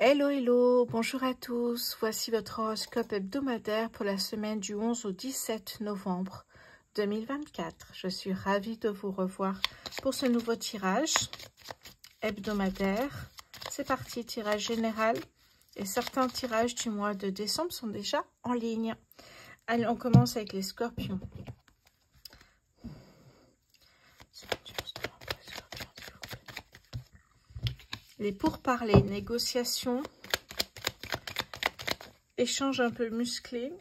Hello, hello, bonjour à tous. Voici votre horoscope hebdomadaire pour la semaine du 11 au 17 novembre 2024. Je suis ravie de vous revoir pour ce nouveau tirage hebdomadaire. C'est parti, tirage général. Et certains tirages du mois de décembre sont déjà en ligne. Allez, on commence avec les scorpions. Les pourparlers, négociations, échanges un peu musclés.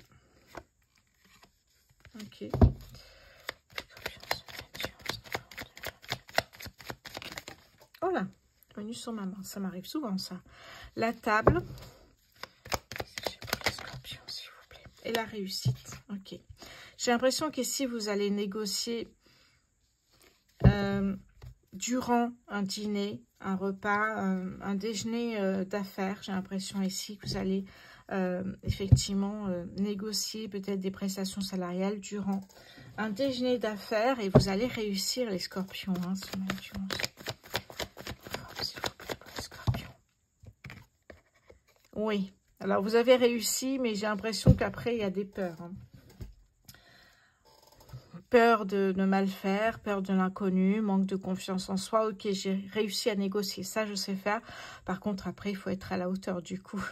Ok. Oh là, venu sur ma main, ça m'arrive souvent ça. La table. S'il vous plaît. Et la réussite. Ok. J'ai l'impression qu'ici vous allez négocier durant un dîner, un repas, un déjeuner d'affaires. J'ai l'impression ici que vous allez effectivement négocier peut-être des prestations salariales durant un déjeuner d'affaires et vous allez réussir les scorpions. Hein, s'il vous plaît, pour les scorpions. Oui, alors vous avez réussi, mais j'ai l'impression qu'après il y a des peurs. Hein. Peur de mal faire, peur de l'inconnu, manque de confiance en soi. Ok, j'ai réussi à négocier, ça je sais faire. Par contre, après, il faut être à la hauteur du coup.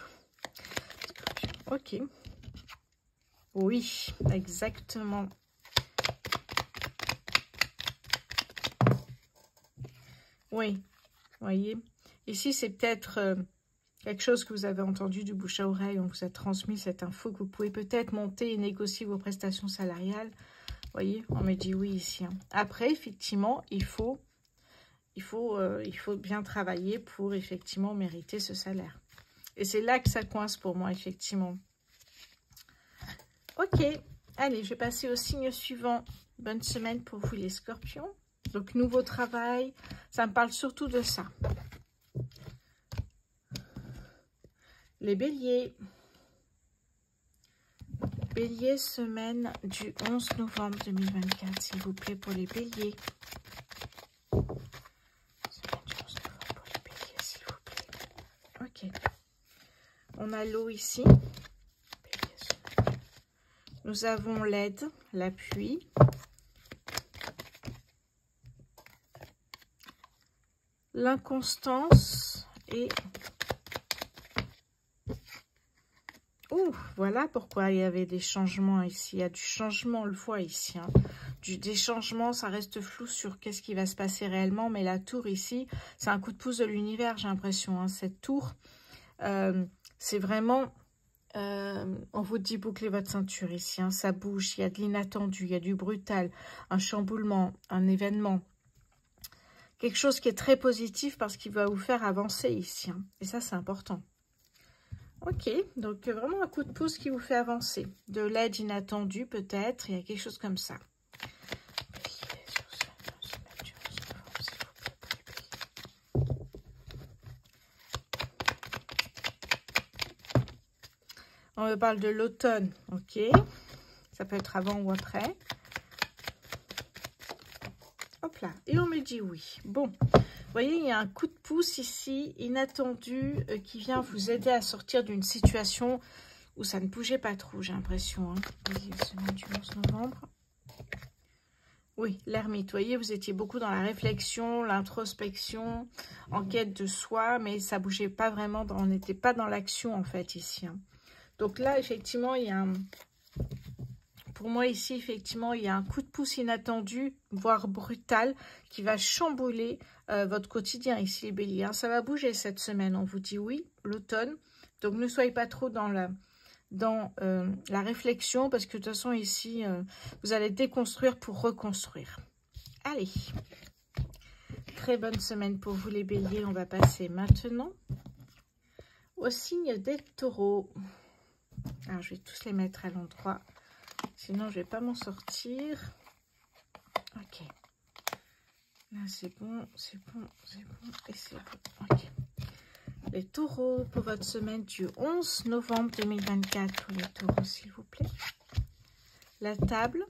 Ok. Oui, exactement. Oui, voyez. Ici, c'est peut-être quelque chose que vous avez entendu du bouche à oreille. On vous a transmis cette info que vous pouvez peut-être monter et négocier vos prestations salariales. Voyez, on me dit oui ici. Hein. Après, effectivement, il faut bien travailler pour effectivement mériter ce salaire. Et c'est là que ça coince pour moi, effectivement. Ok, allez, je vais passer au signe suivant. Bonne semaine pour vous les scorpions. Donc, nouveau travail, ça me parle surtout de ça. Les béliers. Bélier, semaine du 11 novembre 2024, s'il vous plaît, pour les béliers. Semaine du 11 novembre pour les béliers, s'il vous plaît. Ok. On a l'eau ici. Nous avons l'aide, l'appui. L'inconstance et... Ouh, voilà pourquoi il y avait des changements ici. Il y a du changement, on le voit ici. Hein. Des changements, ça reste flou sur qu'est-ce qui va se passer réellement. Mais la tour ici, c'est un coup de pouce de l'univers, j'ai l'impression. Hein. Cette tour, c'est vraiment... on vous dit bouclez votre ceinture ici. Hein. Ça bouge, il y a de l'inattendu, il y a du brutal, un chamboulement, un événement. Quelque chose qui est très positif parce qu'il va vous faire avancer ici. Hein. Et ça, c'est important. Ok, donc vraiment un coup de pouce qui vous fait avancer. De l'aide inattendue peut-être, il y a quelque chose comme ça. On me parle de l'automne, ok. Ça peut être avant ou après. Hop là, et on me dit oui. Bon, vous voyez, il y a un coup de pouce ici, inattendu, qui vient vous aider à sortir d'une situation où ça ne bougeait pas trop, j'ai l'impression. Hein. Semaine du 11 novembre. Oui, l'ermite, vous voyez, vous étiez beaucoup dans la réflexion, l'introspection, en quête de soi, mais ça ne bougeait pas vraiment, on n'était pas dans l'action en fait ici. Hein. Donc là, effectivement, il y a un... Pour moi, ici, effectivement, il y a un coup de pouce inattendu, voire brutal, qui va chambouler votre quotidien ici, les béliers. Hein. Ça va bouger cette semaine, on vous dit oui, l'automne. Donc, ne soyez pas trop dans la réflexion, parce que de toute façon, ici, vous allez déconstruire pour reconstruire. Allez, très bonne semaine pour vous, les béliers. On va passer maintenant au signe des taureaux. Alors, je vais tous les mettre à l'endroit. Sinon, je ne vais pas m'en sortir. Ok. Là, c'est bon, c'est bon, c'est bon et c'est bon. Ok. Les taureaux pour votre semaine du 11 novembre 2024. Pour les taureaux, s'il vous plaît. La table.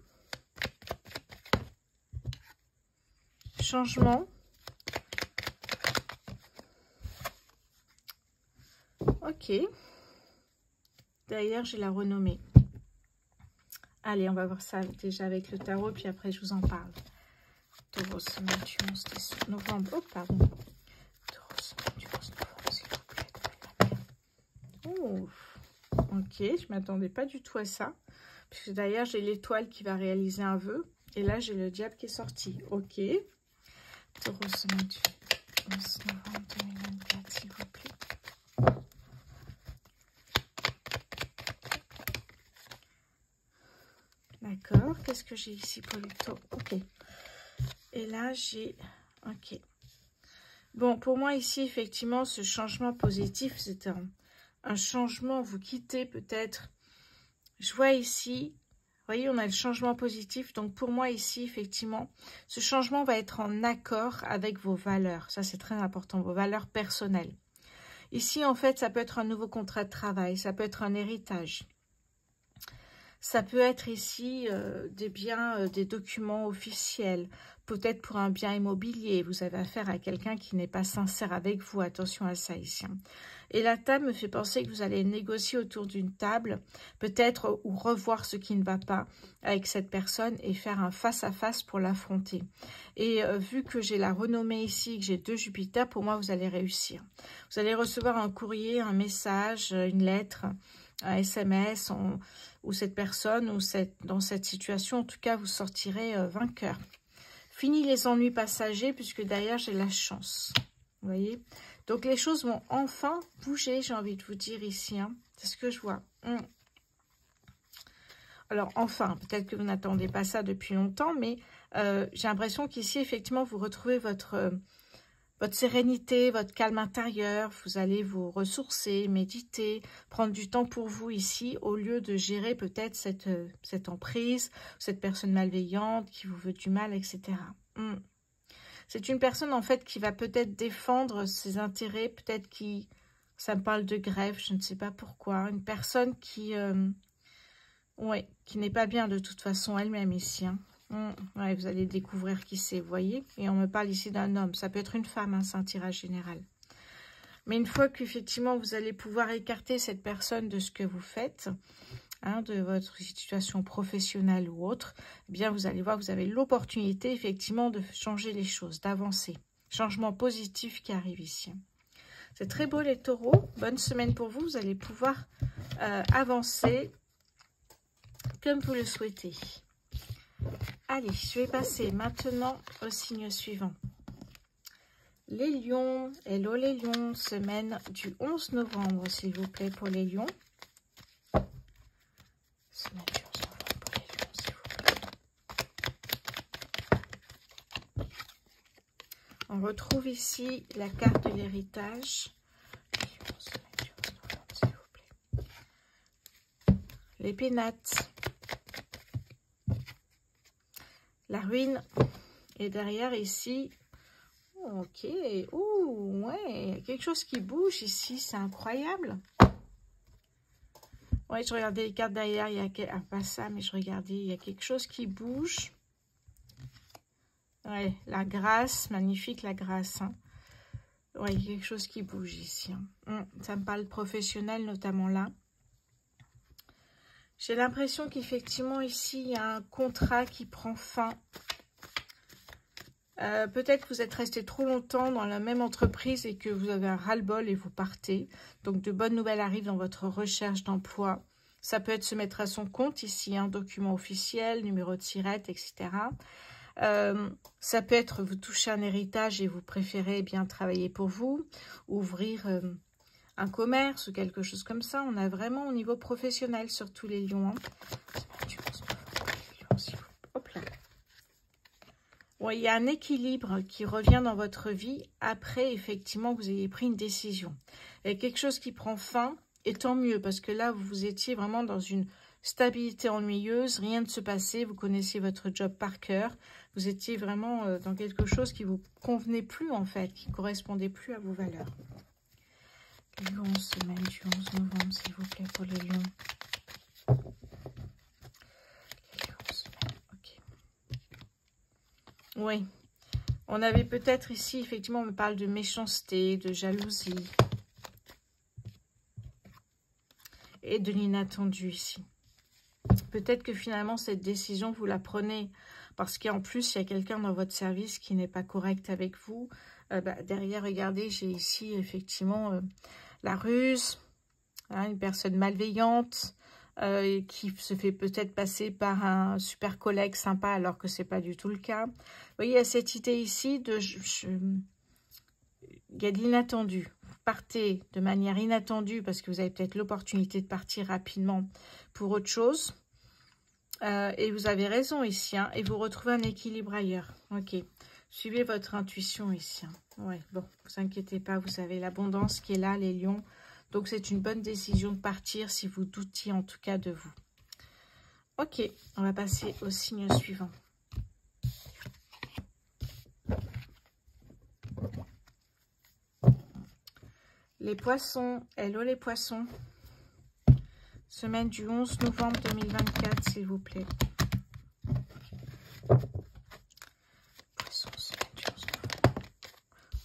Changement. Ok. D'ailleurs, j'ai la renommée. Allez, on va voir ça déjà avec le tarot, puis après, je vous en parle. Taureau, semaine du 11 novembre. Oh, pardon. Taureau, semaine du 11 novembre, s'il vous plaît. Oh, ok, je ne m'attendais pas du tout à ça. Puisque d'ailleurs, j'ai l'étoile qui va réaliser un vœu. Et là, j'ai le diable qui est sorti. Ok. Taureau, semaine du 11 novembre 2024, s'il vous plaît. D'accord. Qu'est-ce que j'ai ici pour le taureau? Ok. Et là, j'ai... Ok. Bon, pour moi, ici, effectivement, ce changement positif, c'est un changement. Vous quittez peut-être... Je vois ici... Vous voyez, on a le changement positif. Donc, pour moi, ici, effectivement, ce changement va être en accord avec vos valeurs. Ça, c'est très important, vos valeurs personnelles. Ici, en fait, ça peut être un nouveau contrat de travail. Ça peut être un héritage. Ça peut être ici des biens, des documents officiels. Peut-être pour un bien immobilier. Vous avez affaire à quelqu'un qui n'est pas sincère avec vous. Attention à ça ici. Et la table me fait penser que vous allez négocier autour d'une table, peut-être, ou revoir ce qui ne va pas avec cette personne et faire un face-à-face pour l'affronter. Et vu que j'ai la renommée ici, que j'ai 2 Jupiter, pour moi, vous allez réussir. Vous allez recevoir un courrier, un message, une lettre, un SMS, ou cette personne, ou dans cette situation, en tout cas, vous sortirez vainqueur. Fini les ennuis passagers, puisque derrière, j'ai la chance. Vous voyez? Donc, les choses vont enfin bouger, j'ai envie de vous dire ici. Hein. C'est ce que je vois. Alors, enfin, peut-être que vous n'attendez pas ça depuis longtemps, mais j'ai l'impression qu'ici, effectivement, vous retrouvez votre sérénité, votre calme intérieur. Vous allez vous ressourcer, méditer, prendre du temps pour vous ici, au lieu de gérer peut-être cette emprise, cette personne malveillante qui vous veut du mal, etc. C'est une personne, en fait, qui va peut-être défendre ses intérêts, peut-être qui... Ça me parle de grève, je ne sais pas pourquoi. Une personne qui... ouais, qui n'est pas bien de toute façon elle-même ici. Hein. Ouais, vous allez découvrir qui c'est, vous voyez. Et on me parle ici d'un homme. Ça peut être une femme, hein, c'est un tirage général. Mais une fois qu'effectivement, vous allez pouvoir écarter cette personne de ce que vous faites... Hein, de votre situation professionnelle ou autre, eh bien vous allez voir, vous avez l'opportunité effectivement de changer les choses, d'avancer. Changement positif qui arrive ici. C'est très beau les taureaux. Bonne semaine pour vous. Vous allez pouvoir avancer comme vous le souhaitez. Allez, je vais passer maintenant au signe suivant. Les lions. Hello les lions. Semaine du 11 novembre, s'il vous plaît, pour les lions. Semaine du 11 novembre pour les lions, s'il vous plaît. On retrouve ici la carte de l'héritage. Les pénates. La ruine. Et derrière ici... Ok. Ouh, ouais. Il y a quelque chose qui bouge ici. C'est incroyable. Oui, je regardais les cartes derrière. Il y a... Ah, pas ça, mais je regardais. Il y a quelque chose qui bouge. Ouais, la grâce. Magnifique, la grâce. Hein. Oui, il y a quelque chose qui bouge ici. Hein. Ça me parle professionnel, notamment là. J'ai l'impression qu'effectivement, ici, il y a un contrat qui prend fin. Peut-être que vous êtes resté trop longtemps dans la même entreprise et que vous avez un ras-le-bol et vous partez. Donc, de bonnes nouvelles arrivent dans votre recherche d'emploi. Ça peut être se mettre à son compte ici, un document officiel, numéro de SIRET, etc. Ça peut être vous touchez un héritage et vous préférez bien travailler pour vous, ouvrir un commerce ou quelque chose comme ça. On a vraiment au niveau professionnel sur tous les lions. Hein. Hop là. Ouais, il y a un équilibre qui revient dans votre vie après, effectivement, que vous ayez pris une décision. Il y a quelque chose qui prend fin, et tant mieux, parce que là, vous étiez vraiment dans une stabilité ennuyeuse, rien ne se passait, vous connaissiez votre job par cœur, vous étiez vraiment dans quelque chose qui ne vous convenait plus, en fait, qui ne correspondait plus à vos valeurs. Lion, semaine du 11 novembre, s'il vous plaît, pour les lions. Oui, on avait peut-être ici, effectivement, on me parle de méchanceté, de jalousie. et de l'inattendu ici. Peut-être que finalement, cette décision, vous la prenez parce qu'en plus, il y a quelqu'un dans votre service qui n'est pas correct avec vous. Derrière, regardez, j'ai ici effectivement la ruse, hein, une personne malveillante qui se fait peut-être passer par un super collègue sympa alors que ce n'est pas du tout le cas. Vous voyez, il y a cette idée ici de... il y a de l'inattendu. Vous partez de manière inattendue parce que vous avez peut-être l'opportunité de partir rapidement pour autre chose. Et vous avez raison ici, hein, et vous retrouvez un équilibre ailleurs. Ok, suivez votre intuition ici. Hein. Ouais, bon, vous inquiétez pas, vous avez l'abondance qui est là, les lions. Donc c'est une bonne décision de partir si vous doutiez en tout cas de vous. Ok, on va passer au signe suivant. Les poissons, hello les poissons. Semaine du 11 novembre 2024, s'il vous plaît. Poisson, semaine du 11 novembre.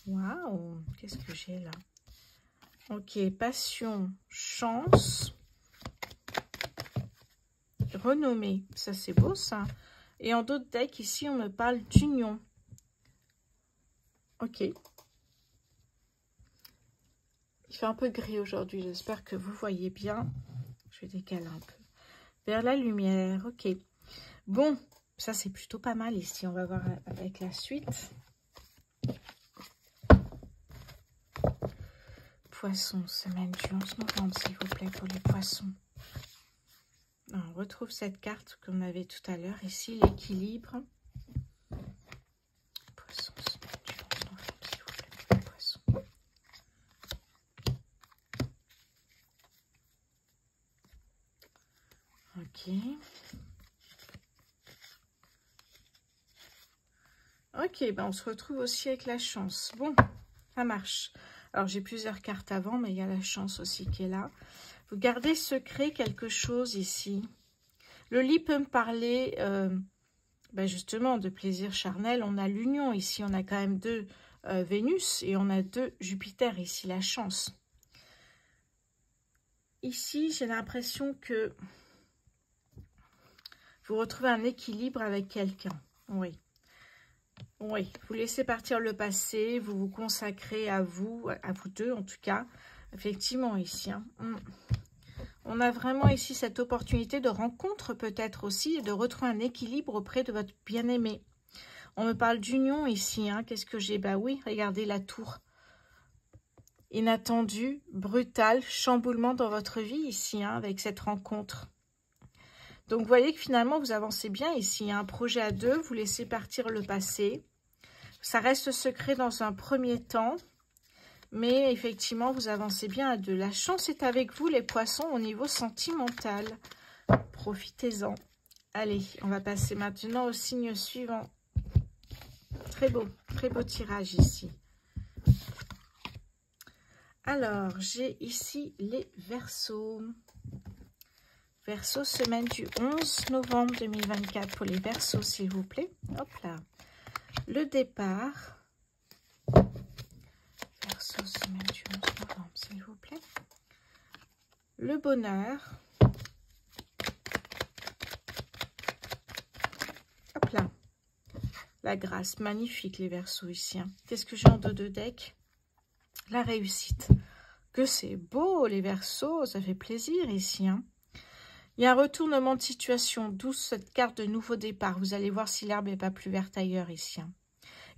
Waouh, qu'est-ce que j'ai là? Ok, passion, chance, renommée. Ça, c'est beau, ça. Et en d'autres decks, ici, on me parle d'union. Ok. Il fait un peu gris aujourd'hui. J'espère que vous voyez bien. Je vais décaler un peu. Vers la lumière. Ok. Bon, ça c'est plutôt pas mal ici. On va voir avec la suite. Poisson, semaine du 11 novembre, s'il vous plaît, pour les poissons. On retrouve cette carte qu'on avait tout à l'heure. Ici, l'équilibre. Poisson, semaine du 11 novembre, s'il vous plaît, pour les poissons. Ok. Ok, ben on se retrouve aussi avec la chance. Bon, ça marche. Alors, j'ai plusieurs cartes avant, mais il y a la chance aussi qui est là. Vous gardez secret quelque chose ici. Le lit peut me parler, justement, de plaisir charnel. On a l'union ici. On a quand même 2 Vénus et on a 2 Jupiter ici, la chance. Ici, j'ai l'impression que vous retrouvez un équilibre avec quelqu'un. Oui. Oui, vous laissez partir le passé, vous vous consacrez à vous deux en tout cas. Effectivement ici, hein. On a vraiment ici cette opportunité de rencontre peut-être aussi et de retrouver un équilibre auprès de votre bien-aimé. On me parle d'union ici, hein. Qu'est-ce que j'ai? Bah oui, regardez la tour. Inattendu, brutal, chamboulement dans votre vie ici, hein, avec cette rencontre. Donc, vous voyez que finalement, vous avancez bien ici. Il y a un projet à 2, vous laissez partir le passé. Ça reste secret dans un premier temps. Mais effectivement, vous avancez bien à 2. La chance est avec vous, les poissons, au niveau sentimental. Profitez-en. Allez, on va passer maintenant au signe suivant. Très beau tirage ici. Alors, j'ai ici les Verseaux. Verseau, semaine du 11 novembre 2024 pour les Verseaux, s'il vous plaît. Hop là. Le départ. Verseau, semaine du 11 novembre, s'il vous plaît. Le bonheur. Hop là. La grâce. Magnifique, les Verseaux ici. Hein. Qu'est-ce que j'ai en 2 decks? La réussite. Que c'est beau, les Verseaux. Ça fait plaisir ici, hein. Il y a un retournement de situation, d'où cette carte de nouveau départ. Vous allez voir si l'herbe n'est pas plus verte ailleurs ici. Hein.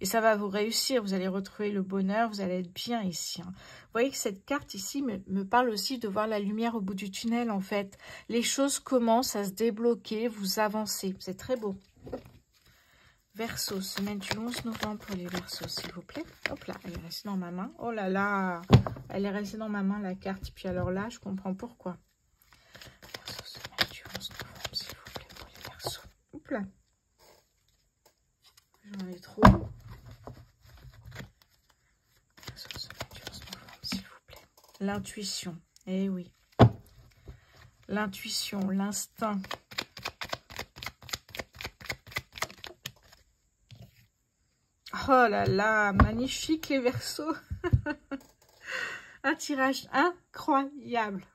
Et ça va vous réussir, vous allez retrouver le bonheur, vous allez être bien ici. Hein. Vous voyez que cette carte ici me parle aussi de voir la lumière au bout du tunnel en fait. Les choses commencent à se débloquer, vous avancez. C'est très beau. Verseau, semaine du 11 novembre pour les Verseaux, s'il vous plaît. Hop là, elle est restée dans ma main. Oh là là, elle est restée dans ma main la carte. Puis alors là, je comprends pourquoi. S'il vous plaît, pour les Verseaux. Hop là. J'en ai trop. S'il vous plaît. L'intuition. Eh oui. L'intuition, l'instinct. Oh là là, magnifique les Verseaux. Un tirage incroyable.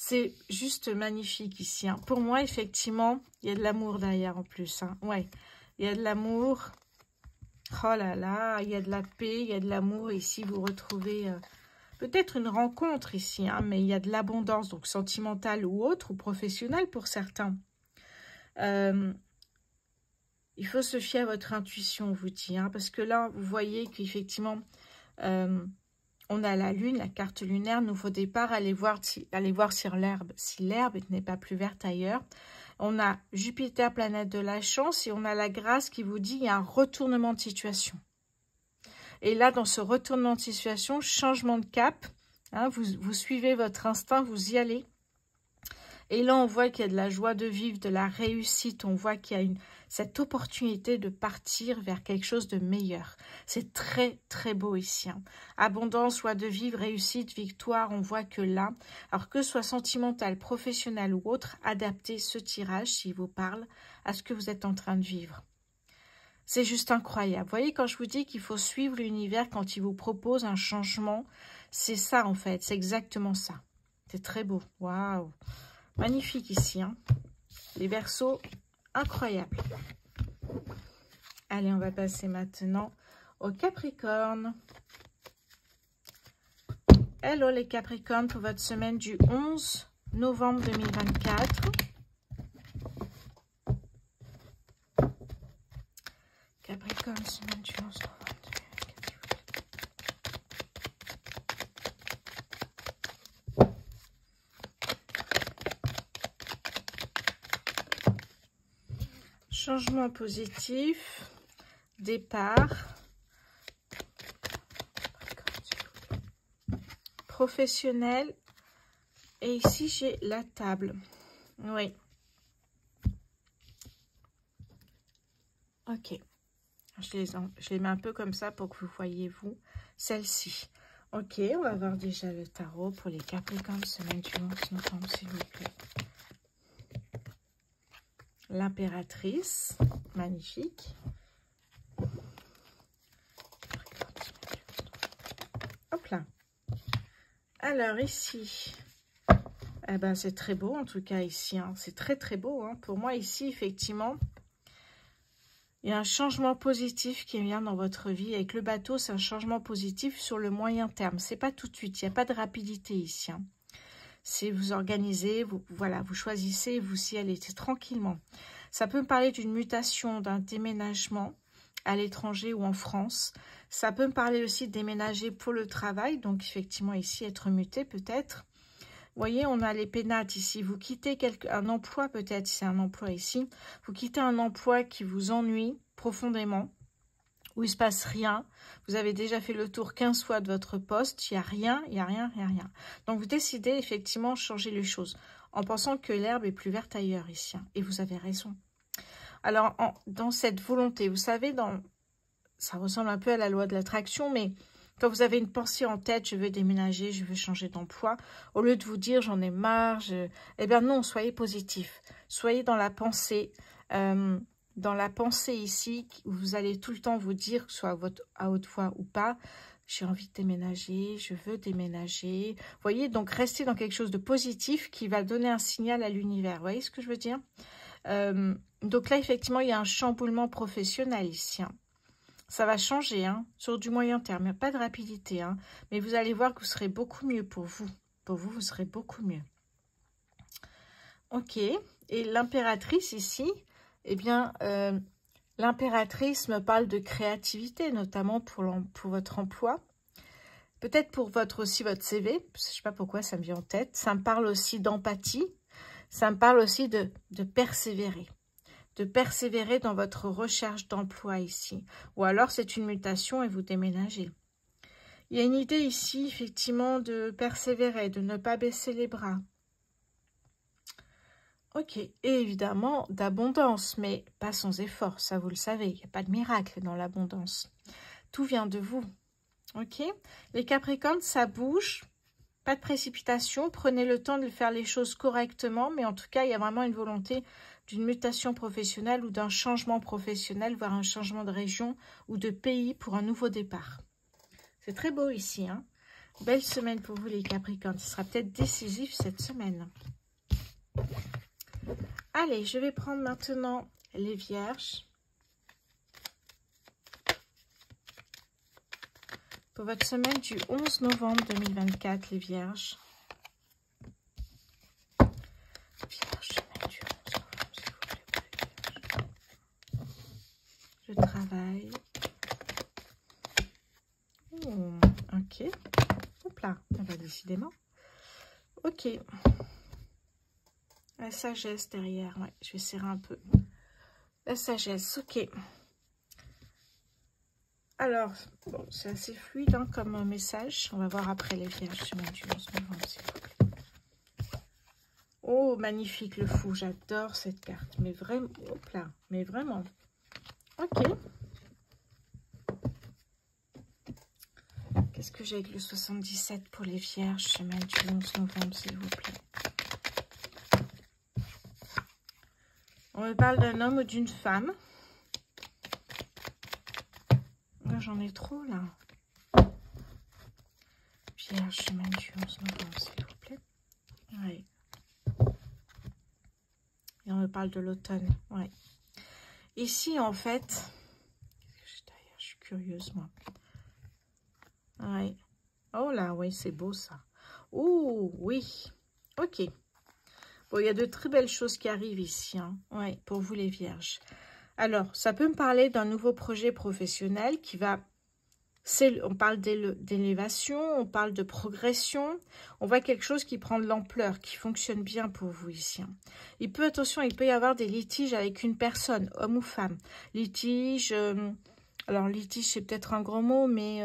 C'est juste magnifique ici. Hein. Pour moi, effectivement, il y a de l'amour derrière en plus. Hein. Ouais, il y a de l'amour. Oh là là, il y a de la paix, il y a de l'amour. Ici, vous retrouvez peut-être une rencontre ici, hein, mais il y a de l'abondance, donc sentimentale ou autre, ou professionnelle pour certains. Il faut se fier à votre intuition, on vous dit, hein, parce que là, vous voyez qu'effectivement, on a la lune, la carte lunaire, nouveau départ, allez voir sur l'herbe, si l'herbe n'est pas plus verte ailleurs. On a Jupiter, planète de la chance, et on a la grâce qui vous dit il y a un retournement de situation. Et là, dans ce retournement de situation, changement de cap, hein, vous suivez votre instinct, vous y allez. Et là, on voit qu'il y a de la joie de vivre, de la réussite. On voit qu'il y a cette opportunité de partir vers quelque chose de meilleur. C'est très, très beau ici. Hein. Abondance, joie de vivre, réussite, victoire. On voit que là, alors que ce soit sentimental, professionnel ou autre, adaptez ce tirage, s'il vous parle, à ce que vous êtes en train de vivre. C'est juste incroyable. Vous voyez, quand je vous dis qu'il faut suivre l'univers quand il vous propose un changement, c'est ça en fait. C'est exactement ça. C'est très beau. Waouh! Magnifique ici, hein. Les Verseaux, incroyable. Allez, on va passer maintenant au Capricorne. Hello les Capricornes pour votre semaine du 11 novembre 2024. Capricorne, semaine du 11 novembre 2024. Changement positif, départ, professionnel, et ici j'ai la table. Oui. Ok. Je les mets un peu comme ça pour que vous voyez, vous, celle-ci. Ok, on va voir déjà le tarot pour les Capricornes, semaine du 11 novembre, s'il vous plaît. L'impératrice, magnifique. Hop là. Alors ici, eh ben, c'est très beau en tout cas ici. Hein. C'est très très beau. Hein. Pour moi ici, effectivement, il y a un changement positif qui vient dans votre vie. Avec le bateau, c'est un changement positif sur le moyen terme. C'est pas tout de suite. Il n'y a pas de rapidité ici. Hein. C'est vous organisez, voilà, vous choisissez, vous y allez tranquillement. Ça peut me parler d'une mutation, d'un déménagement à l'étranger ou en France. Ça peut me parler aussi de déménager pour le travail, donc effectivement ici être muté peut-être. Vous voyez, on a les pénates ici. Vous quittez un emploi peut-être, c'est un emploi ici. Vous quittez un emploi qui vous ennuie profondément, où il ne se passe rien. Vous avez déjà fait le tour 15 fois de votre poste. Il n'y a rien, il n'y a rien, il n'y a rien. Donc, vous décidez effectivement de changer les choses en pensant que l'herbe est plus verte ailleurs ici. Hein, et vous avez raison. Alors, dans cette volonté, vous savez, ça ressemble un peu à la loi de l'attraction, mais quand vous avez une pensée en tête, je veux déménager, je veux changer d'emploi, au lieu de vous dire j'en ai marre, eh bien non, soyez positif. Soyez dans la pensée. Dans la pensée ici, où vous allez tout le temps vous dire, que ce soit à haute voix ou pas, j'ai envie de déménager, je veux déménager. Vous voyez, donc restez dans quelque chose de positif qui va donner un signal à l'univers. Vous voyez ce que je veux dire? Donc là, effectivement, il y a un chamboulement professionnel ici. Hein. Ça va changer, hein, sur du moyen terme. Il n'y a pas de rapidité. Hein, mais vous allez voir que vous serez beaucoup mieux pour vous. Pour vous, vous serez beaucoup mieux. Ok. Et l'impératrice ici... Eh bien, l'impératrice me parle de créativité, notamment pour votre emploi. Peut-être pour aussi votre CV. Je ne sais pas pourquoi ça me vient en tête. Ça me parle aussi d'empathie. Ça me parle aussi de persévérer. De persévérer dans votre recherche d'emploi ici. Ou alors, c'est une mutation et vous déménagez. Il y a une idée ici, effectivement, de persévérer, de ne pas baisser les bras. Ok, et évidemment d'abondance, mais pas sans effort, ça vous le savez, il n'y a pas de miracle dans l'abondance. Tout vient de vous, ok? Les Capricornes, ça bouge, pas de précipitation, prenez le temps de faire les choses correctement, mais en tout cas, il y a vraiment une volonté d'une mutation professionnelle ou d'un changement professionnel, voire un changement de région ou de pays pour un nouveau départ. C'est très beau ici, hein? Belle semaine pour vous les Capricornes. Ce sera peut-être décisif cette semaine. Allez, je vais prendre maintenant les Vierges. Pour votre semaine du 11 novembre 2024, les Vierges. Vierge, semaine du 11 novembre, s'il vous plaît. Le travail. Ok. Hop là, on va décidément. Ok. La sagesse derrière, ouais, je vais serrer un peu. La sagesse, ok. Alors, bon, c'est assez fluide hein, comme message. On va voir après les Vierges, semaine du 11 novembre, s'il vous plaît. Oh, magnifique le fou, j'adore cette carte. Mais vraiment, hop là, mais vraiment. Ok. Qu'est-ce que j'ai avec le 77 pour les Vierges, semaine du 11 novembre, s'il vous plaît. On me parle d'un homme ou d'une femme. J'en ai trop, là. Vierge, semaine du 11 novembre, s'il vous plaît. Ouais. Et on me parle de l'automne. Ouais. Ici, en fait... Je suis curieuse, moi. Ouais. Oh là, oui, c'est beau, ça. Oh, oui. Ok. Bon, il y a de très belles choses qui arrivent ici. Hein. Ouais, pour vous, les Vierges. Alors, ça peut me parler d'un nouveau projet professionnel qui va... On parle d'élévation, on parle de progression. On voit quelque chose qui prend de l'ampleur, qui fonctionne bien pour vous ici. Attention, il peut y avoir des litiges avec une personne, homme ou femme. Litige, alors litige c'est peut-être un grand mot, mais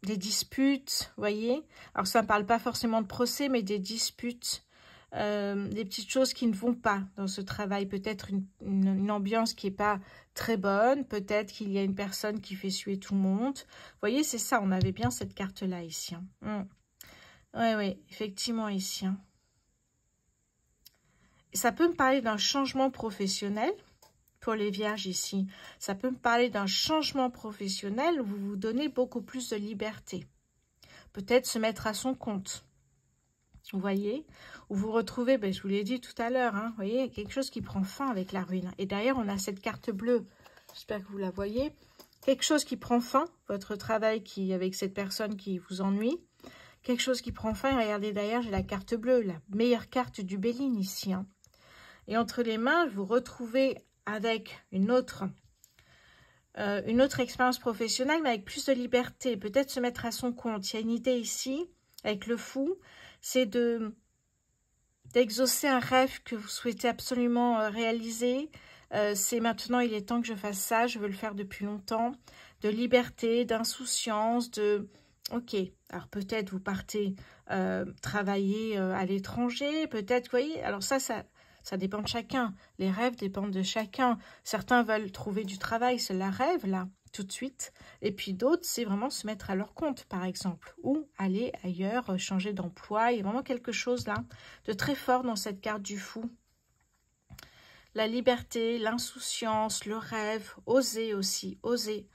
des disputes, vous voyez. Alors ça ne parle pas forcément de procès, mais des disputes. Des petites choses qui ne vont pas dans ce travail, peut-être une ambiance qui n'est pas très bonne, peut-être qu'il y a une personne qui fait suer tout le monde. Vous voyez, c'est ça, on avait bien cette carte-là ici. Oui, effectivement ici. Ça peut me parler d'un changement professionnel pour les Vierges ici. Ça peut me parler d'un changement professionnel où vous vous donnez beaucoup plus de liberté. Peut-être se mettre à son compte. Vous voyez, où vous retrouvez, ben, je vous l'ai dit tout à l'heure, hein, vous voyez, quelque chose qui prend fin avec la ruine. Et derrière, on a cette carte bleue, j'espère que vous la voyez. Quelque chose qui prend fin, votre travail avec cette personne qui vous ennuie. Quelque chose qui prend fin, et regardez derrière, j'ai la carte bleue, la meilleure carte du Béline ici. Hein. Et entre les mains, vous retrouvez avec une autre expérience professionnelle, mais avec plus de liberté. Peut-être se mettre à son compte. Il y a une idée ici, avec le fou. C'est d'exaucer un rêve que vous souhaitez absolument réaliser. C'est maintenant, il est temps que je fasse ça, je veux le faire depuis longtemps. De liberté, d'insouciance, Ok, alors peut-être vous partez travailler à l'étranger, peut-être, vous voyez, alors ça dépend de chacun. Les rêves dépendent de chacun. Certains veulent trouver du travail, c'est la rêve, là, tout de suite. Et puis d'autres, c'est vraiment se mettre à leur compte, par exemple. Ou aller ailleurs, changer d'emploi. Il y a vraiment quelque chose, là, de très fort dans cette carte du fou. La liberté, l'insouciance, le rêve, oser aussi, oser.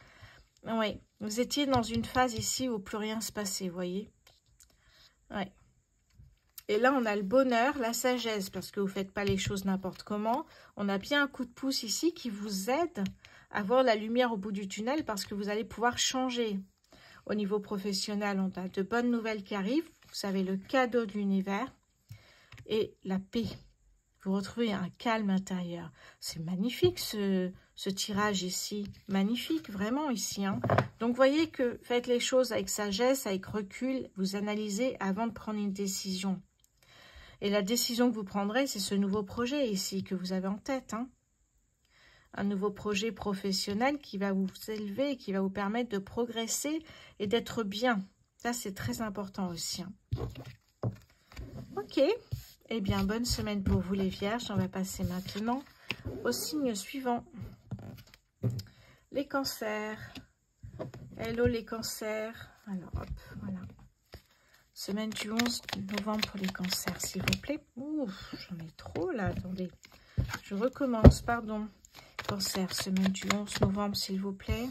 Oui, vous étiez dans une phase ici où plus rien se passait, vous voyez. Oui. Et là, on a le bonheur, la sagesse, parce que vous ne faites pas les choses n'importe comment. On a bien un coup de pouce ici qui vous aide à voir la lumière au bout du tunnel parce que vous allez pouvoir changer. Au niveau professionnel, on a de bonnes nouvelles qui arrivent. Vous avez le cadeau de l'univers et la paix. Vous retrouvez un calme intérieur. C'est magnifique ce tirage ici. Magnifique, vraiment ici. Hein. Donc, voyez que faites les choses avec sagesse, avec recul. Vous analysez avant de prendre une décision. Et la décision que vous prendrez, c'est ce nouveau projet ici que vous avez en tête. Hein. Un nouveau projet professionnel qui va vous élever, qui va vous permettre de progresser et d'être bien. Ça, c'est très important aussi. Hein. Ok. Eh bien, bonne semaine pour vous les Vierges. On va passer maintenant au signe suivant. Les cancers. Hello les cancers. Alors, hop, voilà. Semaine du 11 novembre pour les cancers, s'il vous plaît. Ouf, j'en ai trop là, attendez. Je recommence, pardon. Cancer, semaine du 11 novembre, s'il vous plaît.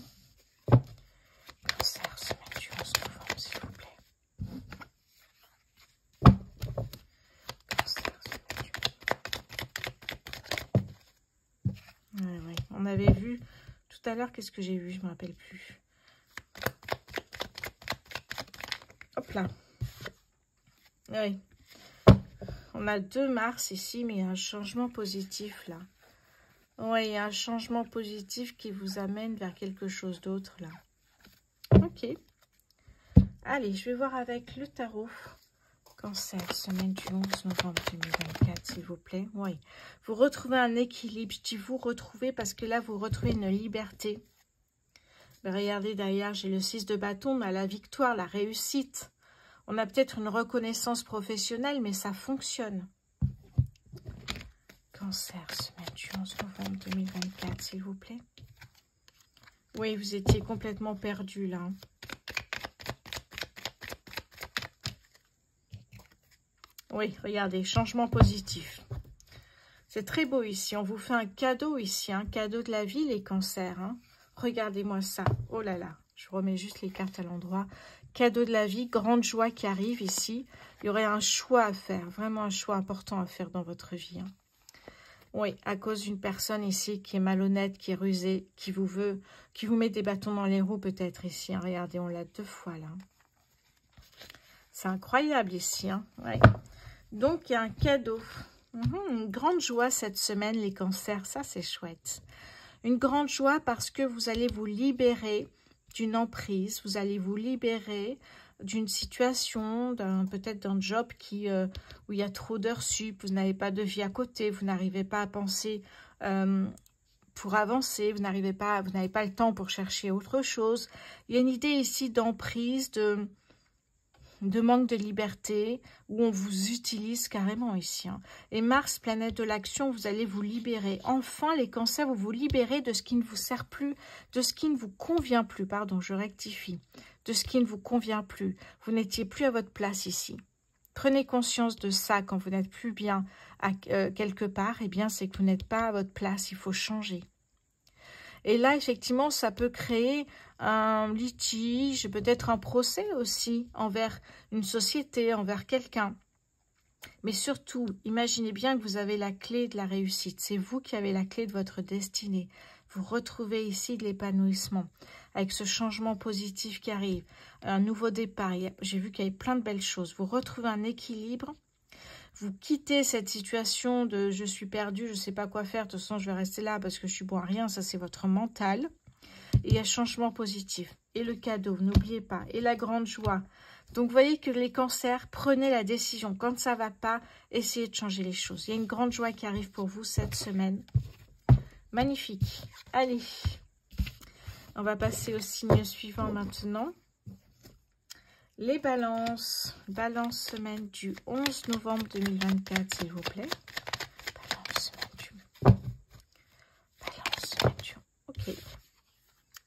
Cancer, semaine du 11 novembre, s'il avait vu tout à l'heure. Qu'est-ce que j'ai vu? Je ne me rappelle plus. Hop là. Oui. On a 2 Mars ici, mais il y a un changement positif là. Oui, il y a un changement positif qui vous amène vers quelque chose d'autre là. Ok. Allez, je vais voir avec le tarot. Cancer, semaine du 11 novembre 2024, s'il vous plaît. Oui. Vous retrouvez un équilibre. Je dis vous retrouvez parce que là, vous retrouvez une liberté. Mais regardez, derrière, j'ai le 6 de bâton. On a la victoire, la réussite. On a peut-être une reconnaissance professionnelle, mais ça fonctionne. Cancer, semaine du 11 novembre 2024, s'il vous plaît. Oui, vous étiez complètement perdu, là. Oui, regardez, changement positif. C'est très beau ici. On vous fait un cadeau ici, un cadeau de la vie, les cancers. Hein. Regardez-moi ça. Oh là là, je remets juste les cartes à l'endroit. Cadeau de la vie, grande joie qui arrive ici. Il y aurait un choix à faire, vraiment un choix important à faire dans votre vie. Hein. Oui, à cause d'une personne ici qui est malhonnête, qui est rusée, qui vous met des bâtons dans les roues peut-être ici. Hein. Regardez, on l'a 2 fois là. C'est incroyable ici. Hein. Ouais. Donc, il y a un cadeau. Une grande joie cette semaine, les cancers. Ça, c'est chouette. Une grande joie parce que vous allez vous libérer d'une emprise. Vous allez vous libérer d'une situation, peut-être d'un job où il y a trop d'heures sup. Vous n'avez pas de vie à côté. Vous n'arrivez pas à penser pour avancer. Vous n'avez pas le temps pour chercher autre chose. Il y a une idée ici d'emprise, de manque de liberté, où on vous utilise carrément ici. Hein. Et Mars, planète de l'action, vous allez vous libérer. Enfin, les cancers, vous vous libérez de ce qui ne vous sert plus, de ce qui ne vous convient plus, pardon, je rectifie, de ce qui ne vous convient plus. Vous n'étiez plus à votre place ici. Prenez conscience de ça quand vous n'êtes plus bien quelque part, eh bien, c'est que vous n'êtes pas à votre place, il faut changer. Et là, effectivement, ça peut créer un litige, peut-être un procès aussi envers une société, envers quelqu'un. Mais surtout, imaginez bien que vous avez la clé de la réussite. C'est vous qui avez la clé de votre destinée. Vous retrouvez ici de l'épanouissement avec ce changement positif qui arrive. Un nouveau départ. J'ai vu qu'il y avait plein de belles choses. Vous retrouvez un équilibre. Vous quittez cette situation de « je suis perdu, je ne sais pas quoi faire, de toute façon je vais rester là parce que je suis bon à rien », ça c'est votre mental. Et il y a changement positif. Et le cadeau, n'oubliez pas. Et la grande joie. Donc vous voyez que les cancers, prenez la décision. Quand ça ne va pas, essayez de changer les choses. Il y a une grande joie qui arrive pour vous cette semaine. Magnifique. Allez, on va passer au signe suivant maintenant. Les balances. Balance semaine du 11 novembre 2024, s'il vous plaît. Balance semaine du... Ok.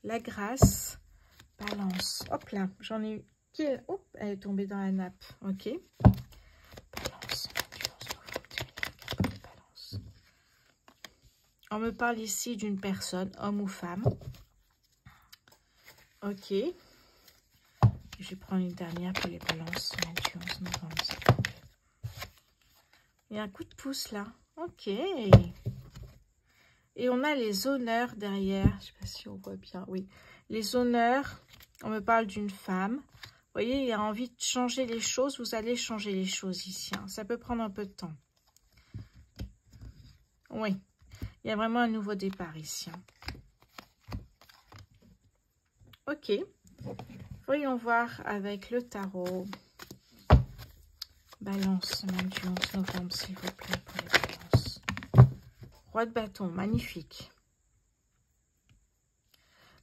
La grâce. Balance. Hop là, j'en ai eu... Oh, elle est tombée dans la nappe. Ok. Balance semaine du 11 novembre 2024. Balance. On me parle ici d'une personne, homme ou femme. Ok. Je vais prendre une dernière pour les balances. Semaine du 11 novembre. Il y a un coup de pouce là. Ok. Et on a les honneurs derrière. Je ne sais pas si on voit bien. Oui. Les honneurs. On me parle d'une femme. Vous voyez, il y a envie de changer les choses. Vous allez changer les choses ici. Hein. Ça peut prendre un peu de temps. Oui. Il y a vraiment un nouveau départ ici. Hein. Ok. Voyons voir avec le tarot. Balance, semaine du 11 novembre, s'il vous plaît, pour les balances. Roi de bâton, magnifique.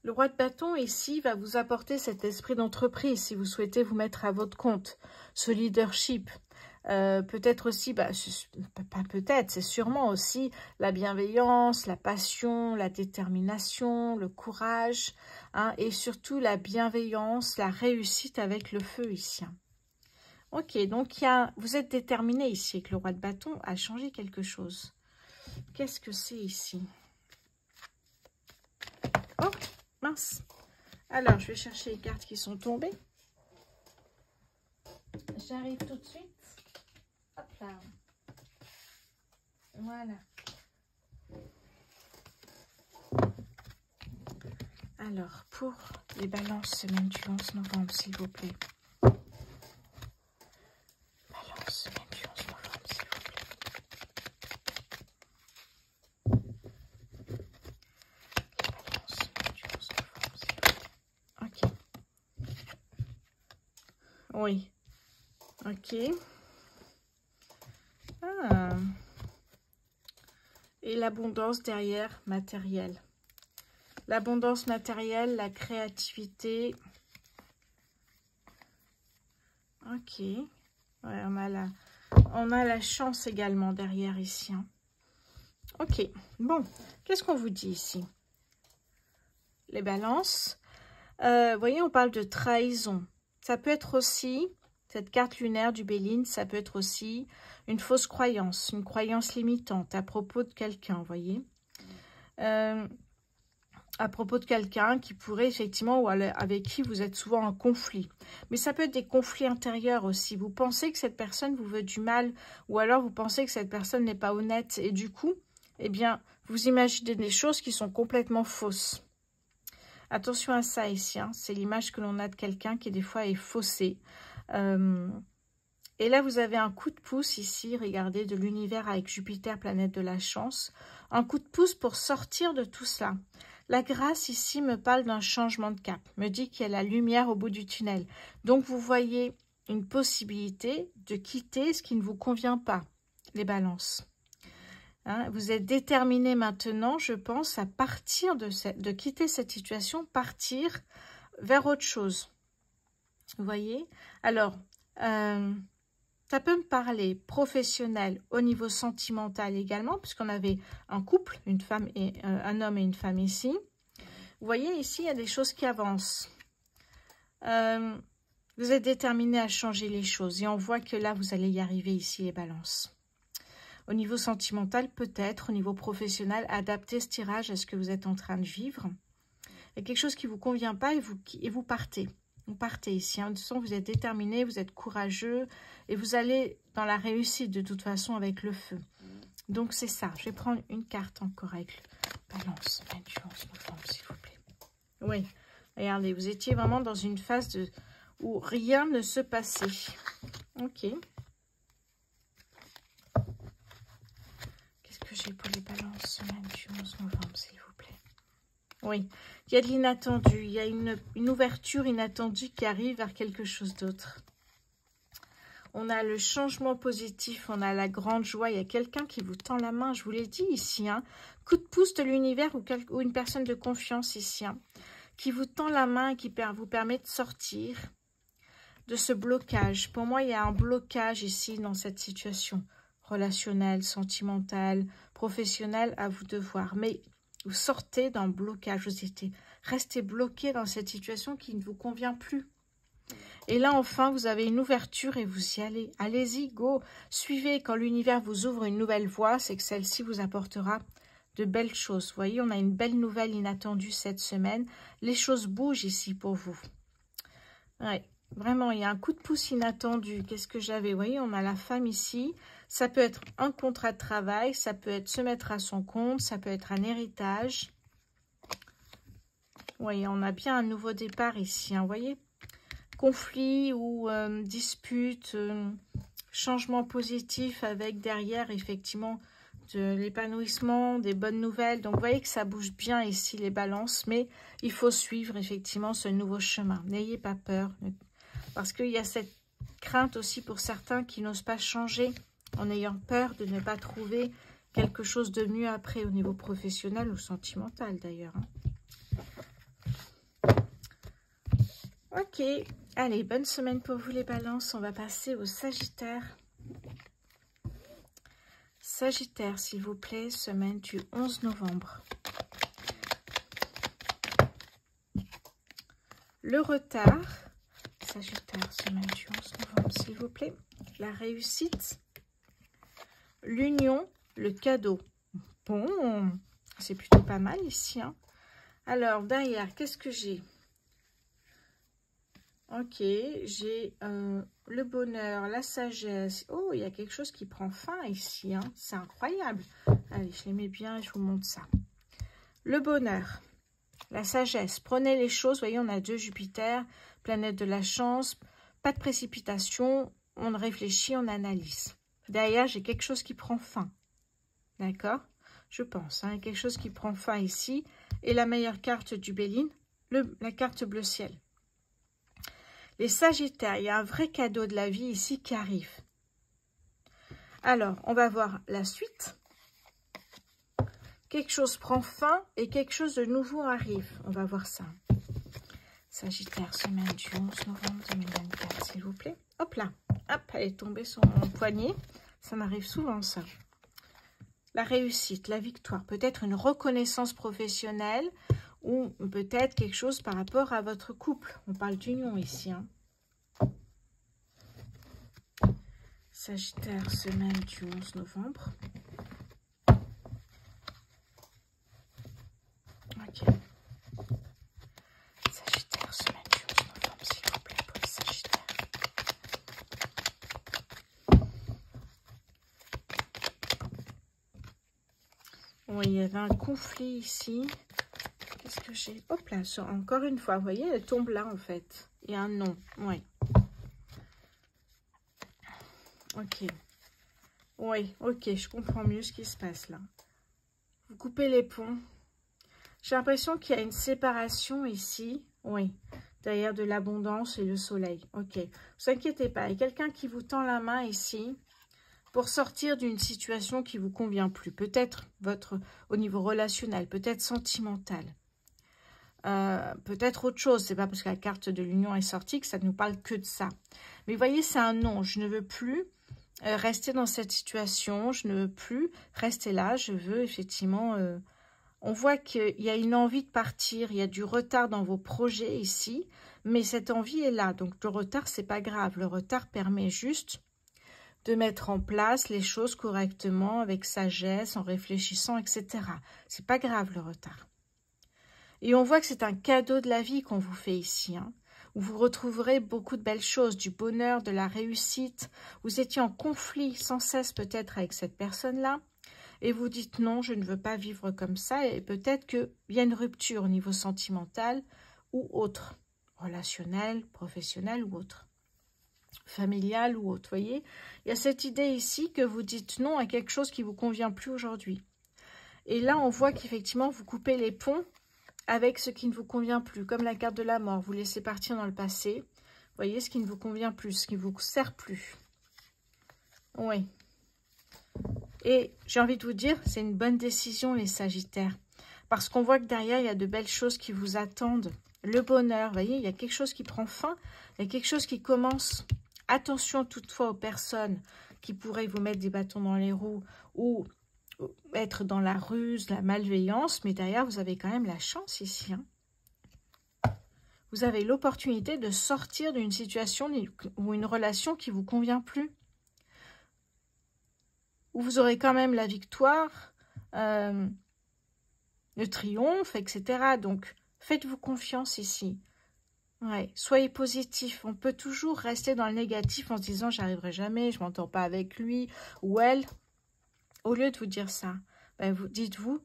Le roi de bâton, ici, va vous apporter cet esprit d'entreprise, si vous souhaitez vous mettre à votre compte. Ce leadership. Peut-être aussi, pas peut-être, c'est sûrement aussi la bienveillance, la passion, la détermination, le courage, hein, et surtout la bienveillance, la réussite avec le feu ici. Ok, donc vous êtes déterminé ici avec le roi de bâton à changer quelque chose. Qu'est-ce que c'est ici? Oh, mince. Alors, je vais chercher les cartes qui sont tombées. J'arrive tout de suite. Hop là. Voilà. Alors, pour les balances semaine du 11 novembre, s'il vous plaît. Balance semaine du 11 novembre, s'il vous plaît. Balance semaine du 11 novembre, s'il vous plaît. Ok. Oui. Ok. Ah. Et l'abondance derrière, matérielle. L'abondance matérielle, la créativité. Ok. Ouais, on a la chance également derrière ici. Hein. Ok. Bon, qu'est-ce qu'on vous dit ici? Les balances. Vous voyez, on parle de trahison. Ça peut être aussi, cette carte lunaire du Béline, ça peut être aussi une fausse croyance, une croyance limitante à propos de quelqu'un, vous voyez. À propos de quelqu'un qui pourrait effectivement, ou avec qui vous êtes souvent en conflit. Mais ça peut être des conflits intérieurs aussi. Vous pensez que cette personne vous veut du mal, ou alors vous pensez que cette personne n'est pas honnête, et du coup, eh bien, vous imaginez des choses qui sont complètement fausses. Attention à ça ici, hein. C'est l'image que l'on a de quelqu'un qui des fois est faussée. Et là, vous avez un coup de pouce ici, regardez, de l'univers avec Jupiter, planète de la chance. Un coup de pouce pour sortir de tout cela. La grâce ici me parle d'un changement de cap, me dit qu'il y a la lumière au bout du tunnel. Donc, vous voyez une possibilité de quitter ce qui ne vous convient pas, les balances. Hein, vous êtes déterminé maintenant, je pense, à partir de quitter cette situation, partir vers autre chose. Vous voyez? Alors, ça peut me parler professionnel au niveau sentimental également, puisqu'on avait un couple, une femme et un homme et une femme ici. Vous voyez, ici, il y a des choses qui avancent. Vous êtes déterminé à changer les choses. Et on voit que là, vous allez y arriver ici, les balances. Au niveau sentimental, peut-être. Au niveau professionnel, adapter ce tirage à ce que vous êtes en train de vivre. Il y a quelque chose qui ne vous convient pas et vous partez. Vous partez ici. Hein. De toute façon, vous êtes déterminé, vous êtes courageux. Et vous allez dans la réussite, de toute façon, avec le feu. Donc, c'est ça. Je vais prendre une carte encore avec le balance. 11 novembre, s'il vous plaît. Oui, regardez, vous étiez vraiment dans une phase où rien ne se passait. Ok. Qu'est-ce que j'ai pour les balances semaine du 11 novembre, s'il vous plaît? Oui, il y a de l'inattendu. Il y a une ouverture inattendue qui arrive vers quelque chose d'autre. On a le changement positif, on a la grande joie. Il y a quelqu'un qui vous tend la main, je vous l'ai dit ici. Hein. Coup de pouce de l'univers ou une personne de confiance ici. Hein, qui vous tend la main et qui vous permet de sortir de ce blocage. Pour moi, il y a un blocage ici dans cette situation relationnelle, sentimentale, professionnelle, à vous de voir. Mais vous sortez d'un blocage, vous restez bloqué dans cette situation qui ne vous convient plus. Et là, enfin, vous avez une ouverture et vous y allez. Allez-y, go. Suivez. Quand l'univers vous ouvre une nouvelle voie, c'est que celle-ci vous apportera de belles choses. Vous voyez, on a une belle nouvelle inattendue cette semaine. Les choses bougent ici pour vous. Ouais, vraiment, il y a un coup de pouce inattendu. Qu'est-ce que j'avais? Vous voyez, on a la femme ici. Ça peut être un contrat de travail, ça peut être se mettre à son compte, ça peut être un héritage. Vous voyez, on a bien un nouveau départ ici. Hein, vous voyez, conflit ou dispute, changement positif avec derrière, effectivement, de l'épanouissement, des bonnes nouvelles. Donc, vous voyez que ça bouge bien ici, les balances, mais il faut suivre, effectivement, ce nouveau chemin. N'ayez pas peur, parce qu'il y a cette crainte aussi pour certains qui n'osent pas changer, en ayant peur de ne pas trouver quelque chose de mieux après, au niveau professionnel ou sentimental, d'ailleurs. Ok, allez, bonne semaine pour vous, les balances. On va passer au Sagittaire. Sagittaire, s'il vous plaît, semaine du 11 novembre. Le retard. Sagittaire, semaine du 11 novembre, s'il vous plaît. La réussite. L'union, le cadeau. Bon, c'est plutôt pas mal ici. Hein. Alors, derrière, qu'est-ce que j'ai? Ok, j'ai le bonheur, la sagesse. Oh, il y a quelque chose qui prend fin ici. Hein. C'est incroyable. Allez, je les mets bien et je vous montre ça. Le bonheur. La sagesse. Prenez les choses. Vous voyez, on a 2 Jupiter, planète de la chance. Pas de précipitation. On réfléchit, on analyse. Derrière, j'ai quelque chose qui prend fin. D'accord? Je pense. Hein, quelque chose qui prend fin ici. Et la meilleure carte du Béline, la carte bleu ciel. Les Sagittaires, il y a un vrai cadeau de la vie ici qui arrive. Alors, on va voir la suite. Quelque chose prend fin et quelque chose de nouveau arrive. On va voir ça. Sagittaire, semaine du 11 novembre 2024, s'il vous plaît. Hop là. Hop, elle est tombée sur mon poignet. Ça m'arrive souvent, ça. La réussite, la victoire. Peut-être une reconnaissance professionnelle ou peut-être quelque chose par rapport à votre couple. On parle d'union ici. Hein. Sagittaire, semaine du 11 novembre. Ok. Sagittaire, semaine du 11 novembre, s'il vous plaît, pour les Sagittaires. Oui, il y avait un conflit ici. Qu'est-ce que j'ai? Hop là, encore une fois, vous voyez, elle tombe là en fait. Il y a un nom, oui. Ok. Oui, ok, je comprends mieux ce qui se passe là. Vous coupez les ponts. J'ai l'impression qu'il y a une séparation ici. Oui, derrière de l'abondance et le soleil. Ok, ne vous inquiétez pas. Il y a quelqu'un qui vous tend la main ici pour sortir d'une situation qui ne vous convient plus. Peut-être au niveau relationnel, peut-être sentimental. Peut-être autre chose. C'est pas parce que la carte de l'union est sortie que ça ne nous parle que de ça. Mais vous voyez, c'est un non. Je ne veux plus rester dans cette situation. Je ne veux plus rester là. Je veux effectivement... on voit qu'il y a une envie de partir. Il y a du retard dans vos projets ici. Mais cette envie est là. Donc le retard, c'est pas grave. Le retard permet juste de mettre en place les choses correctement, avec sagesse, en réfléchissant, etc. C'est pas grave le retard. Et on voit que c'est un cadeau de la vie qu'on vous fait ici, hein, où vous retrouverez beaucoup de belles choses, du bonheur, de la réussite. Vous étiez en conflit sans cesse peut-être avec cette personne-là, et vous dites non, je ne veux pas vivre comme ça, et peut-être qu'il y a une rupture au niveau sentimental ou autre, relationnel, professionnel ou autre, familial ou autre, voyez. Il y a cette idée ici que vous dites non à quelque chose qui ne vous convient plus aujourd'hui. Et là, on voit qu'effectivement, vous coupez les ponts avec ce qui ne vous convient plus, comme la carte de la mort. Vous laissez partir dans le passé. Vous voyez, ce qui ne vous convient plus, ce qui ne vous sert plus. Oui. Et j'ai envie de vous dire, c'est une bonne décision, les Sagittaires. Parce qu'on voit que derrière, il y a de belles choses qui vous attendent. Le bonheur, vous voyez, il y a quelque chose qui prend fin. Il y a quelque chose qui commence. Attention toutefois aux personnes qui pourraient vous mettre des bâtons dans les roues ou être dans la ruse, la malveillance, mais derrière, vous avez quand même la chance ici. Hein. Vous avez l'opportunité de sortir d'une situation ou une relation qui ne vous convient plus. Où vous aurez quand même la victoire, le triomphe, etc. Donc, faites-vous confiance ici. Ouais, soyez positif. On peut toujours rester dans le négatif en se disant « j'arriverai jamais, je ne m'entends pas avec lui ou elle ». Au lieu de vous dire ça, ben dites-vous,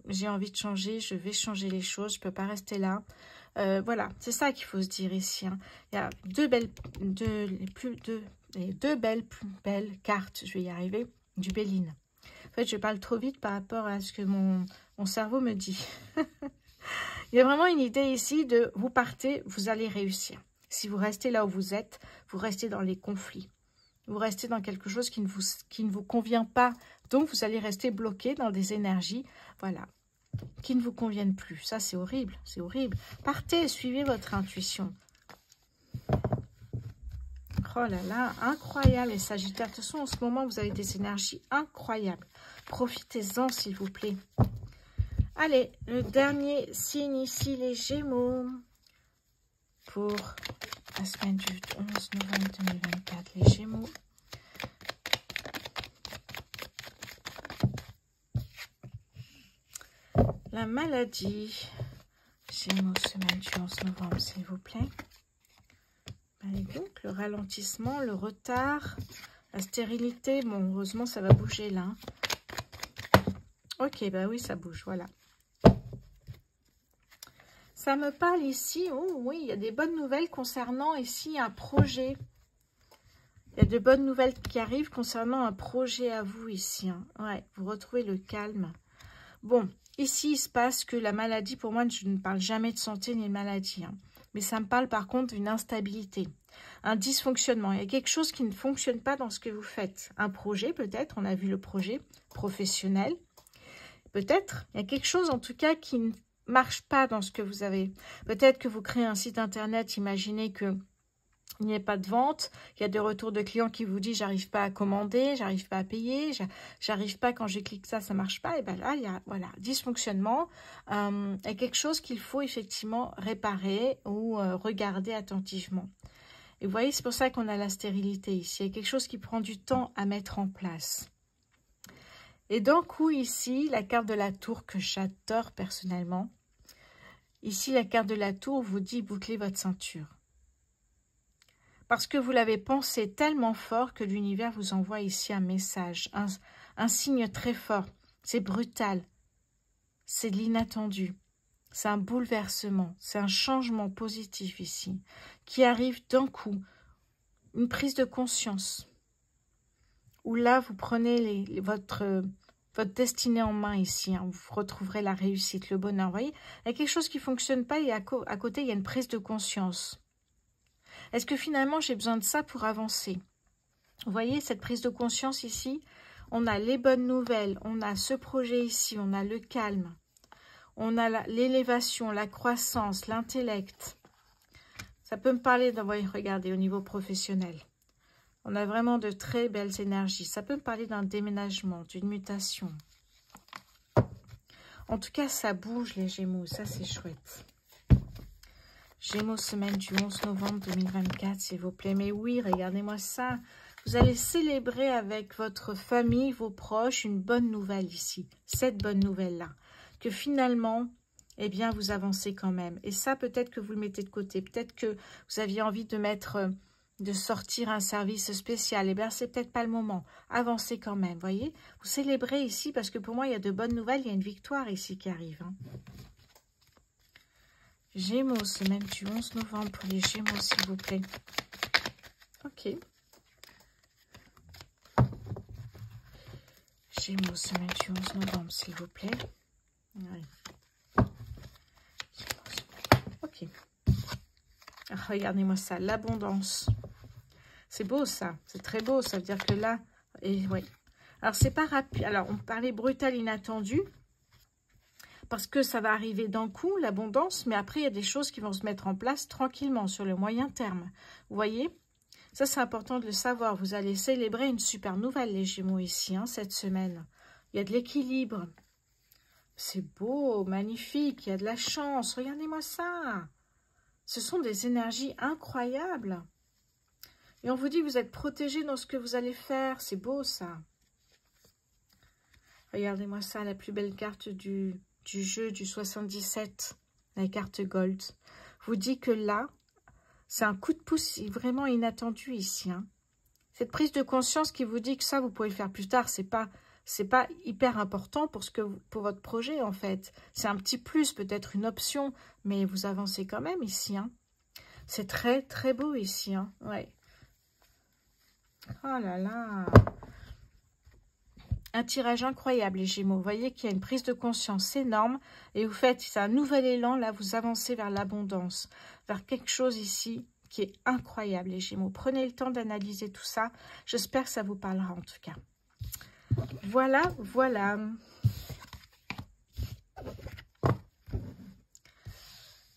j'ai envie de changer, je vais changer les choses, je ne peux pas rester là. Voilà, c'est ça qu'il faut se dire ici. Hein. Il y a deux belles cartes, je vais y arriver, du Béline. En fait, je parle trop vite par rapport à ce que mon cerveau me dit. Il y a vraiment une idée ici de vous partez, vous allez réussir. Si vous restez là où vous êtes, vous restez dans les conflits. Vous restez dans quelque chose qui ne vous convient pas. Donc, vous allez rester bloqué dans des énergies, voilà, qui ne vous conviennent plus. Ça, c'est horrible, c'est horrible. Partez, suivez votre intuition. Oh là là, incroyable les Sagittaires. De toute façon, en ce moment, vous avez des énergies incroyables. Profitez-en, s'il vous plaît. Allez, le dernier signe ici, les Gémeaux. Pour la semaine du 11 novembre 2024, les Gémeaux. La maladie. Gémeaux, semaine du 11 novembre, s'il vous plaît. Allez, donc, le ralentissement, le retard, la stérilité. Bon, heureusement, ça va bouger là. Ok, bah oui, ça bouge, voilà. Ça me parle ici, oh oui, il y a des bonnes nouvelles concernant ici un projet. Il y a de bonnes nouvelles qui arrivent concernant un projet à vous ici. Hein. Ouais, vous retrouvez le calme. Bon, ici, il se passe que la maladie, pour moi, je ne parle jamais de santé ni de maladie. Hein. Mais ça me parle par contre d'une instabilité, un dysfonctionnement. Il y a quelque chose qui ne fonctionne pas dans ce que vous faites. Un projet peut-être, on a vu le projet professionnel. Peut-être, il y a quelque chose en tout cas qui ne marche pas dans ce que vous avez. Peut-être que vous créez un site internet, imaginez que il n'y a pas de vente, il y a des retours de clients qui vous disent j'arrive pas à commander, j'arrive pas à payer, j'arrive pas quand je clique ça marche pas. Et bien là, il y a voilà, dysfonctionnement, il y a quelque chose qu'il faut effectivement réparer ou regarder attentivement. Et vous voyez, c'est pour ça qu'on a la stérilité ici. Il y a quelque chose qui prend du temps à mettre en place. Et d'un coup, ici, la carte de la tour que j'adore personnellement. Ici, la carte de la tour vous dit bouclez votre ceinture. Parce que vous l'avez pensé tellement fort que l'univers vous envoie ici un message, un signe très fort. C'est brutal, c'est de l'inattendu, c'est un bouleversement, c'est un changement positif ici, qui arrive d'un coup, une prise de conscience, où là vous prenez votre destinée en main ici, hein, vous retrouverez la réussite, le bonheur. Vous voyez, il y a quelque chose qui ne fonctionne pas et à côté il y a une prise de conscience. Est-ce que finalement, j'ai besoin de ça pour avancer? Vous voyez, cette prise de conscience ici, on a les bonnes nouvelles, on a ce projet ici, on a le calme, on a l'élévation, la croissance, l'intellect. Ça peut me parler d'un, voyez, regardez, au niveau professionnel. On a vraiment de très belles énergies. Ça peut me parler d'un déménagement, d'une mutation. En tout cas, ça bouge les Gémeaux, ça c'est chouette. Gémeaux, semaine du 11 novembre 2024, s'il vous plaît. Mais oui, regardez-moi ça. Vous allez célébrer avec votre famille, vos proches, une bonne nouvelle ici. Cette bonne nouvelle-là. Que finalement, eh bien, vous avancez quand même. Et ça, peut-être que vous le mettez de côté. Peut-être que vous aviez envie de sortir un service spécial. Eh bien, c'est peut-être pas le moment. Avancez quand même, voyez. Vous célébrez ici parce que pour moi, il y a de bonnes nouvelles. Il y a une victoire ici qui arrive, hein. Gémeaux, semaine du 11 novembre pour les Gémeaux, s'il vous plaît. Ok. Gémeaux, semaine du 11 novembre, s'il vous plaît. Oui. Ok. Regardez-moi ça, l'abondance. C'est beau ça, c'est très beau, ça veut dire que là, et ouais. Alors c'est pas rapide, alors on parlait brutal, inattendu, parce que ça va arriver d'un coup, l'abondance, mais après il y a des choses qui vont se mettre en place tranquillement, sur le moyen terme. Vous voyez, ça c'est important de le savoir, vous allez célébrer une super nouvelle les Gémeaux ici, hein, cette semaine. Il y a de l'équilibre, c'est beau, magnifique, il y a de la chance, regardez-moi ça. Ce sont des énergies incroyables. Et on vous dit que vous êtes protégé dans ce que vous allez faire. C'est beau, ça. Regardez-moi ça, la plus belle carte du jeu du 77. La carte Gold. Vous dit que là, c'est un coup de pouce vraiment inattendu ici. Hein. Cette prise de conscience qui vous dit que ça, vous pouvez le faire plus tard. C'est pas hyper important pour votre projet, en fait. C'est un petit plus, peut-être une option. Mais vous avancez quand même ici. Hein. C'est très, très beau ici. Hein. Ouais. Oh là là, un tirage incroyable les Gémeaux. Vous voyez qu'il y a une prise de conscience énorme et vous faites, c'est un nouvel élan, là vous avancez vers l'abondance, vers quelque chose ici qui est incroyable les Gémeaux. Prenez le temps d'analyser tout ça, j'espère que ça vous parlera en tout cas. Voilà, voilà.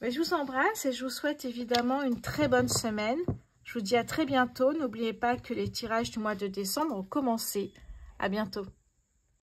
Mais je vous embrasse et je vous souhaite évidemment une très bonne semaine. Je vous dis à très bientôt. N'oubliez pas que les tirages du mois de décembre ont commencé. À bientôt.